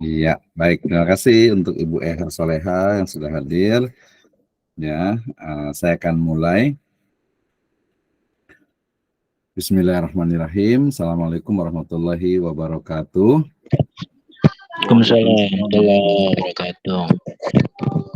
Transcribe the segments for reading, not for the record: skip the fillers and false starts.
Iya, baik. Terima kasih untuk Ibu Eha Soleha yang sudah hadir. Ya, saya akan mulai. Bismillahirrahmanirrahim. Assalamualaikum warahmatullahi wabarakatuh. Waalaikumsalam warahmatullahi wabarakatuh.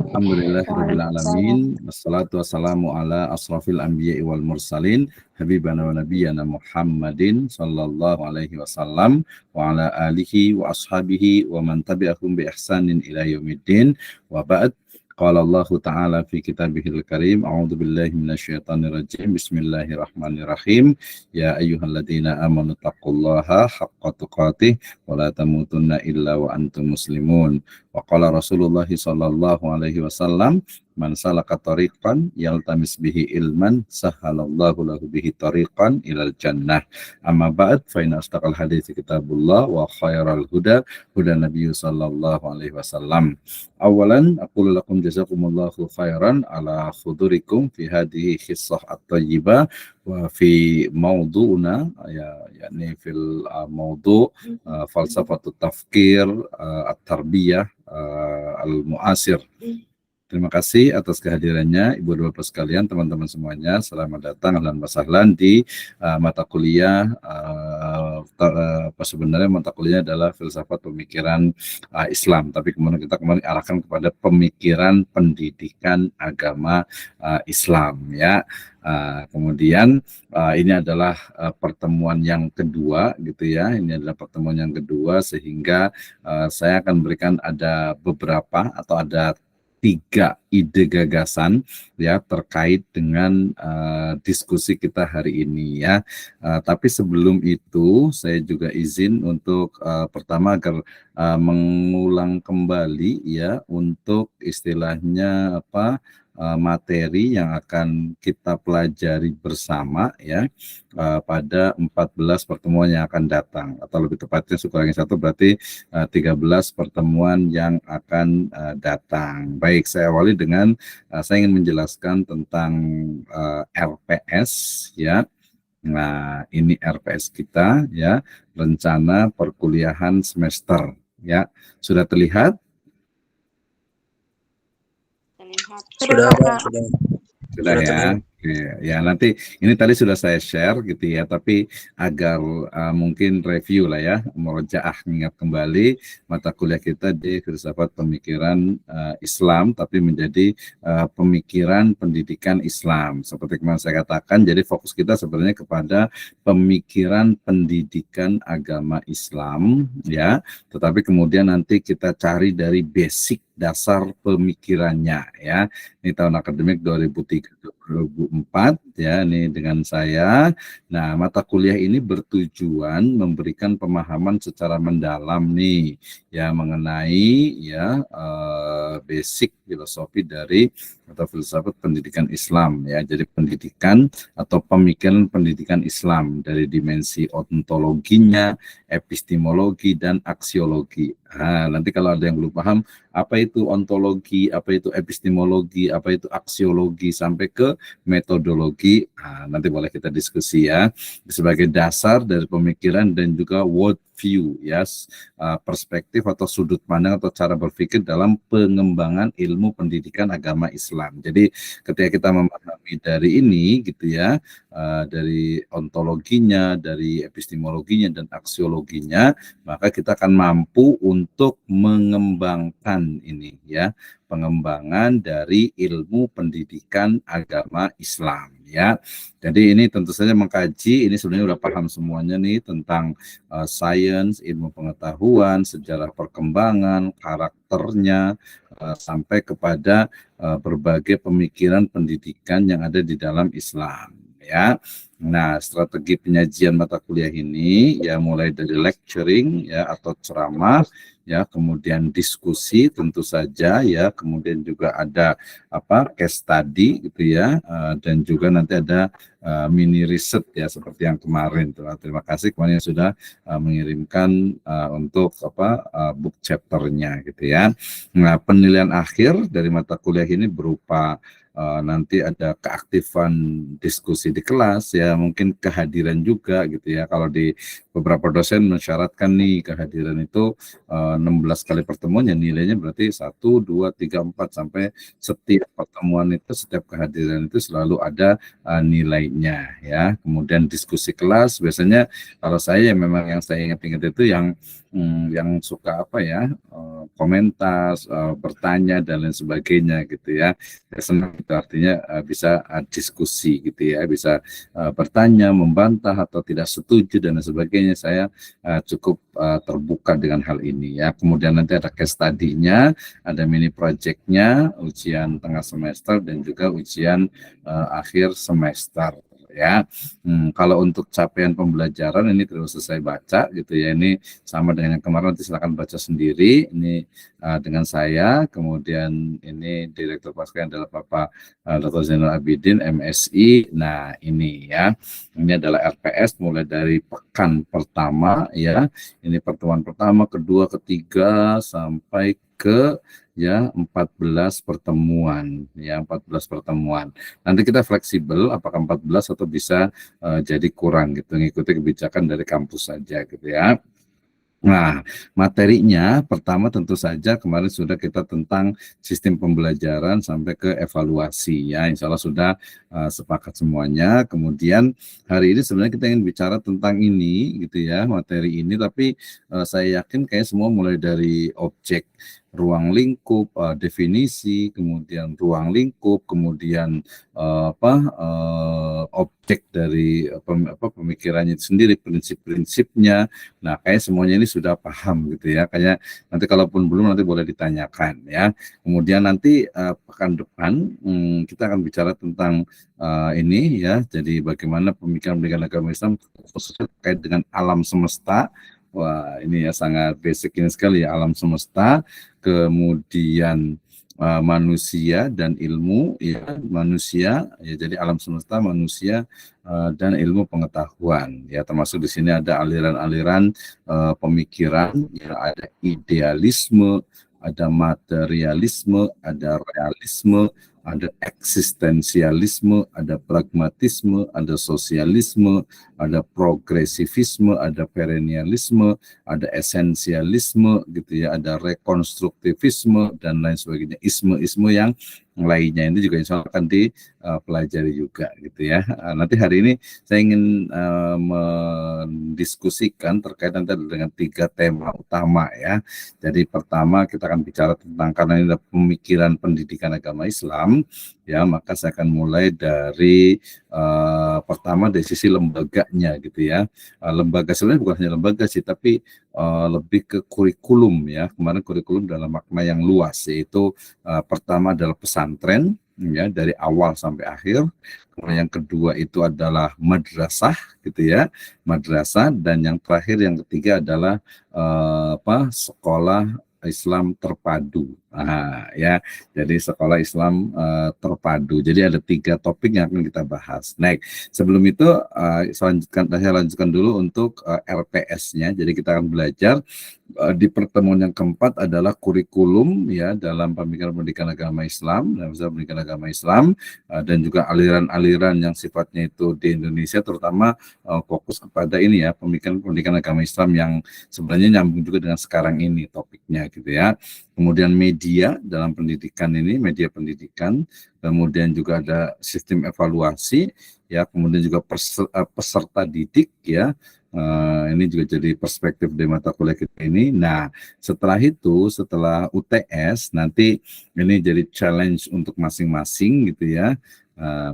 Alhamdulillahirrahmanirrahim. Wassalatu wassalamu ala asrafil anbiya'i wal mursalin habibana wa nabiyyana Muhammadin sallallahu alaihi wasallam wa ala alihi wa ashabihi wa man tabi'ahum bi ihsanin ila yaumiddin wa ba'd. Qala Allah Ta'ala fi kitabihil karim, a'udzu billahi minasyaitonir rajim, bismillahirrahmanirrahim, ya ayyuhalladzina amanu taqullaha haqqa tuqatih wa la tamutunna illa wa antum muslimun. Wa qala Rasulullah sallallahu alaihi wasallam, man salaka tariqan yaltamis bihi ilman sahhalallahu lahu bihi tariqan ilal jannah. Amma ba'd, fa inna asdaqal hadiits kitabullah wa khairal huda huda Nabi sallallahu alaihi wasallam. Awalan aqulu lakum jazakumullahu khairan ala khudurikum fi hadhihi qissah at-thayyibah wa fi mawdu'una yakni fil mawdu' falsafatut tafkir at-tarbiyah al-mu'asir. Terima kasih atas kehadirannya Ibu dan Bapak sekalian, teman-teman semuanya. Selamat datang dan wasahlan di mata kuliah sebenarnya mata kuliah adalah filsafat pemikiran Islam, tapi kemudian kita kembali arahkan kepada pemikiran pendidikan agama Islam ya. Kemudian ini adalah pertemuan yang kedua gitu ya. Ini adalah pertemuan yang kedua sehingga saya akan berikan ada beberapa atau ada 3 ide gagasan ya terkait dengan diskusi kita hari ini ya. Tapi sebelum itu saya juga izin untuk pertama agar mengulang kembali ya untuk istilahnya materi yang akan kita pelajari bersama ya pada 14 pertemuan yang akan datang, atau lebih tepatnya kurangnya 1 berarti 13 pertemuan yang akan datang. Baik, saya awali dengan saya ingin menjelaskan tentang RPS ya. Nah, ini RPS kita ya, rencana perkuliahan semester ya. Sudah terlihat? Sudah Ya. Oke. Ya, nanti ini tadi sudah saya share gitu ya, tapi agar mungkin review lah ya, murojaah, mengingat kembali mata kuliah kita di filsafat pemikiran Islam, tapi menjadi pemikiran pendidikan Islam. Seperti kemarin saya katakan, jadi fokus kita sebenarnya kepada pemikiran pendidikan agama Islam ya, tetapi kemudian nanti kita cari dari basic dasar pemikirannya ya. Ini tahun akademik 2003-2004 ya, ini dengan saya. Nah, mata kuliah ini bertujuan memberikan pemahaman secara mendalam nih ya mengenai ya basic filosofi dari atau filsafat pendidikan Islam ya. Jadi pendidikan atau pemikiran pendidikan Islam dari dimensi ontologinya, epistemologi dan aksiologi. Nah, nanti kalau ada yang belum paham apa itu ontologi, apa itu epistemologi, apa itu aksiologi sampai ke metodologi, nanti boleh kita diskusi ya, sebagai dasar dari pemikiran dan juga world view ya, perspektif atau sudut pandang atau cara berpikir dalam pengembangan ilmu pendidikan agama Islam. Jadi ketika kita memahami dari ini gitu ya, dari ontologinya, dari epistemologinya dan aksiologinya, maka kita akan mampu untuk mengembangkan ini ya, pengembangan dari ilmu pendidikan agama Islam ya. Jadi ini tentu saja mengkaji, ini sebenarnya udah paham semuanya nih tentang sains, ilmu pengetahuan, sejarah perkembangan, karakternya, sampai kepada berbagai pemikiran pendidikan yang ada di dalam Islam ya. Nah, strategi penyajian mata kuliah ini ya mulai dari lecturing ya atau ceramah ya, kemudian diskusi tentu saja ya, kemudian juga ada case study gitu ya, dan juga nanti ada mini riset ya seperti yang kemarin tuh. Terima kasih kemarin yang sudah mengirimkan untuk book chapternya gitu ya. Nah, penilaian akhir dari mata kuliah ini berupa nanti ada keaktifan diskusi di kelas ya, mungkin kehadiran juga gitu ya. Kalau di beberapa dosen mensyaratkan nih kehadiran itu 16 kali pertemuan ya, nilainya berarti 1, 2, 3, 4 sampai setiap pertemuan itu, setiap kehadiran itu selalu ada nilainya ya. Kemudian diskusi kelas biasanya kalau saya ya memang yang saya ingat-ingat itu yang suka apa ya, komentar, bertanya dan lain sebagainya gitu ya. Ya senang itu artinya bisa diskusi gitu ya, bisa bertanya, membantah atau tidak setuju dan lain sebagainya. Saya cukup terbuka dengan hal ini ya. Kemudian nanti ada case study-nya, ada mini project-nya, ujian tengah semester dan juga ujian akhir semester ya. Kalau untuk capaian pembelajaran ini terus saya baca gitu ya, ini sama dengan yang kemarin, nanti silakan baca sendiri. Ini dengan saya, kemudian ini Direktur Pasca adalah Bapak Dr. Zainal Abidin, MSI. Nah ini ya, ini adalah RPS mulai dari pekan pertama ya, ini pertemuan pertama, kedua, ketiga sampai ke ya 14 pertemuan ya, 14 pertemuan. Nanti kita fleksibel apakah 14 atau bisa jadi kurang gitu, ngikuti kebijakan dari kampus saja gitu ya. Nah, materinya pertama tentu saja kemarin sudah kita tentang sistem pembelajaran sampai ke evaluasi ya, insya Allah sudah sepakat semuanya. Kemudian hari ini sebenarnya kita ingin bicara tentang ini gitu ya, materi ini, tapi saya yakin kayak semua mulai dari objek, ruang lingkup, definisi, kemudian ruang lingkup, kemudian objek dari pemikirannya itu sendiri, prinsip-prinsipnya. Nah, kayak semuanya ini sudah paham gitu ya. Kayak nanti kalaupun belum nanti boleh ditanyakan ya. Kemudian nanti pekan depan kita akan bicara tentang ini ya. Jadi bagaimana pemikiran agama Islam khususnya terkait dengan alam semesta. Wah, ini ya sangat basic ini sekali ya, alam semesta. Kemudian manusia dan ilmu ya, manusia ya, jadi alam semesta, manusia dan ilmu pengetahuan ya, termasuk di sini ada aliran-aliran pemikiran ya, ada idealisme, ada materialisme, ada realisme, ada eksistensialisme, ada pragmatisme, ada sosialisme, ada progresivisme, ada perennialisme, ada esensialisme gitu ya, ada rekonstruktivisme dan lain sebagainya, isme-isme yang lainnya ini juga insya Allah akan dipelajari juga gitu ya. Nanti hari ini saya ingin mendiskusikan terkait nanti dengan 3 tema utama ya. Jadi pertama kita akan bicara tentang, karena ini adalah pemikiran pendidikan agama Islam ya, maka saya akan mulai dari pertama dari sisi lembaganya gitu ya. Lembaga sebenarnya bukan hanya lembaga sih, tapi lebih ke kurikulum ya. Kemarin kurikulum dalam makna yang luas, yaitu pertama adalah pesantren ya, dari awal sampai akhir. Kemudian yang kedua itu adalah madrasah gitu ya, madrasah, dan yang terakhir yang ketiga adalah sekolah Islam terpadu. Nah, ya, jadi sekolah Islam terpadu. Jadi ada 3 topik yang akan kita bahas. Nah, sebelum itu saya lanjutkan dulu untuk RPS-nya. Jadi kita akan belajar di pertemuan yang keempat adalah kurikulum ya dalam pemikiran pendidikan agama Islam, pendidikan agama Islam, dan juga aliran-aliran yang sifatnya itu di Indonesia, terutama fokus kepada ini ya, pemikiran pendidikan agama Islam yang sebenarnya nyambung juga dengan sekarang ini topiknya gitu ya. Kemudian media dalam pendidikan ini, media pendidikan, kemudian juga ada sistem evaluasi ya, kemudian juga peserta didik ya. Ini juga jadi perspektif dari mata kuliah kita ini. Nah, setelah itu, setelah UTS, nanti ini jadi challenge untuk masing-masing gitu ya.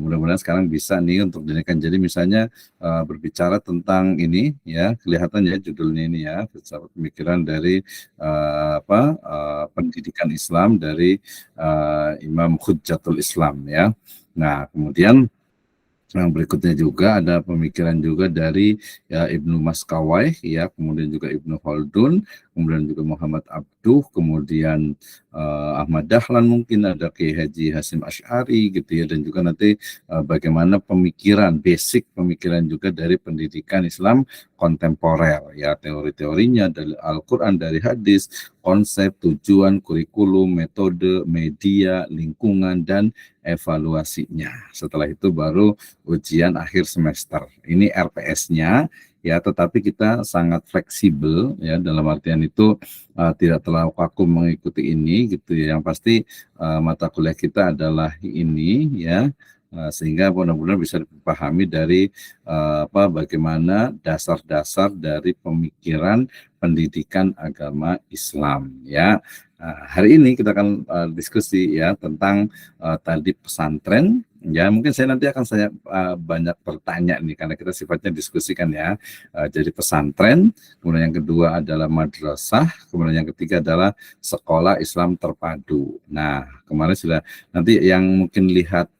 Mudah-mudahan sekarang bisa nih untuk dinaikkan. Jadi misalnya berbicara tentang ini ya, kelihatan ya judulnya ini ya, pemikiran dari pendidikan Islam dari Imam Hujjatul Islam ya. Nah, kemudian yang berikutnya juga ada pemikiran juga dari ya, Ibnu Maskawai ya, kemudian juga Ibnu Khaldun, kemudian juga Muhammad Abduh, kemudian Ahmad Dahlan, mungkin ada Kiai Haji Hasyim Asy'ari gitu ya, dan juga nanti bagaimana pemikiran, basic pemikiran juga dari pendidikan Islam kontemporer ya, teori-teorinya dari Al-Qur'an, dari hadis, konsep, tujuan, kurikulum, metode, media, lingkungan, dan evaluasinya. Setelah itu baru ujian akhir semester. Ini RPS-nya ya, tetapi kita sangat fleksibel ya, dalam artian itu tidak terlalu kaku mengikuti ini gitu ya. Yang pasti mata kuliah kita adalah ini ya, sehingga benar-benar bisa dipahami dari bagaimana dasar-dasar dari pemikiran pendidikan agama Islam ya. Hari ini kita akan diskusi ya tentang tadi pesantren. Ya, mungkin saya banyak bertanya nih karena kita sifatnya diskusikan ya. Jadi pesantren, kemudian yang kedua adalah madrasah, kemudian yang ketiga adalah sekolah Islam terpadu. Nah, kemarin sudah, nanti yang mungkin lihat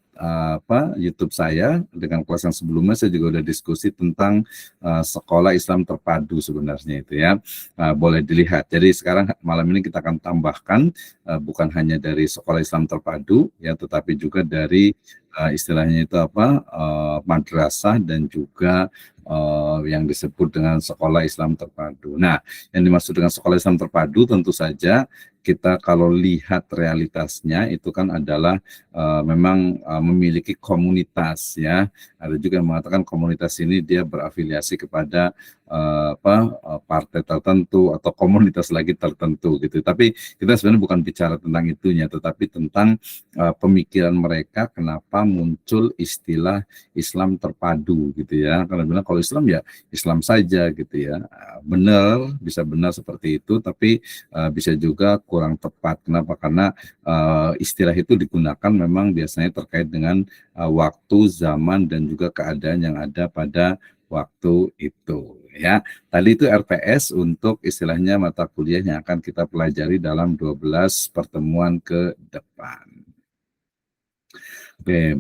YouTube saya dengan kelas yang sebelumnya, saya juga udah diskusi tentang sekolah Islam terpadu sebenarnya itu ya. Boleh dilihat. Jadi sekarang malam ini kita akan tambahkan bukan hanya dari sekolah Islam terpadu ya, tetapi juga dari istilahnya itu madrasah dan juga yang disebut dengan sekolah Islam terpadu. Nah, yang dimaksud dengan sekolah Islam terpadu tentu saja kita kalau lihat realitasnya itu kan adalah memang memiliki komunitas ya. Ada juga yang mengatakan komunitas ini dia berafiliasi kepada partai tertentu atau komunitas lagi tertentu gitu. Tapi kita sebenarnya bukan bicara tentang itunya, tetapi tentang pemikiran mereka kenapa muncul istilah Islam terpadu gitu ya. Karena bilang kalau Islam ya Islam saja gitu ya. Benar, bisa benar seperti itu, tapi bisa juga kurang tepat. Kenapa? Karena istilah itu digunakan memang biasanya terkait dengan waktu, zaman, dan juga keadaan yang ada pada waktu itu ya. Tadi itu RPS untuk istilahnya mata kuliah yang akan kita pelajari dalam 12 pertemuan ke depan. Oke,